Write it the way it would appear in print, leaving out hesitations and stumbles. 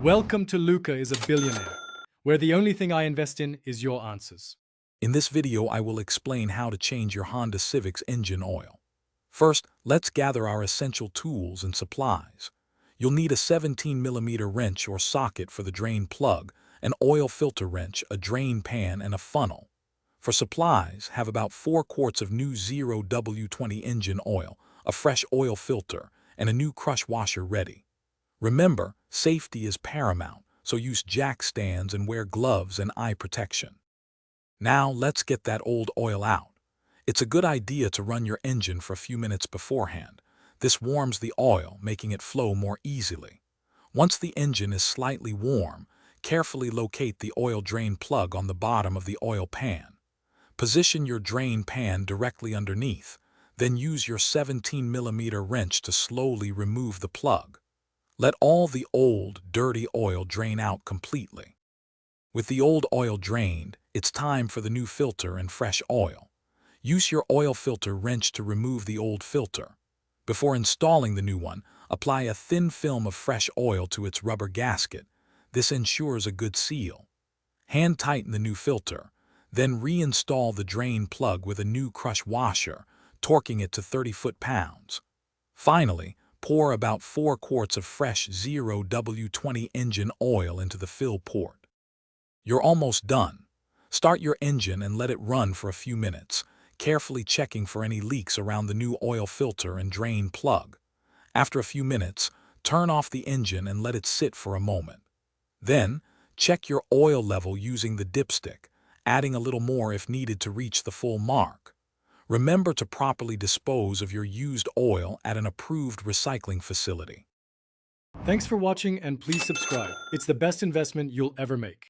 Welcome to Luca is a Billionaire, where the only thing I invest in is your answers. In this video, I will explain how to change your Honda Civic's engine oil. First, let's gather our essential tools and supplies. You'll need a 17mm wrench or socket for the drain plug, an oil filter wrench, a drain pan, and a funnel. For supplies, have about 4 quarts of new 0W20 engine oil, a fresh oil filter, and a new crush washer ready. Remember, safety is paramount, so use jack stands and wear gloves and eye protection. Now let's get that old oil out. It's a good idea to run your engine for a few minutes beforehand. This warms the oil, making it flow more easily. Once the engine is slightly warm, carefully locate the oil drain plug on the bottom of the oil pan. Position your drain pan directly underneath, then use your 17mm wrench to slowly remove the plug. Let all the old, dirty oil drain out completely. With the old oil drained, it's time for the new filter and fresh oil. Use your oil filter wrench to remove the old filter. Before installing the new one, apply a thin film of fresh oil to its rubber gasket. This ensures a good seal. Hand tighten the new filter, then reinstall the drain plug with a new crush washer, torquing it to 30 foot-pounds. Finally, pour about 4 quarts of fresh 0W20 engine oil into the fill port. You're almost done. Start your engine and let it run for a few minutes, carefully checking for any leaks around the new oil filter and drain plug. After a few minutes, turn off the engine and let it sit for a moment. Then, check your oil level using the dipstick, adding a little more if needed to reach the full mark. Remember to properly dispose of your used oil at an approved recycling facility. Thanks for watching and please subscribe. It's the best investment you'll ever make.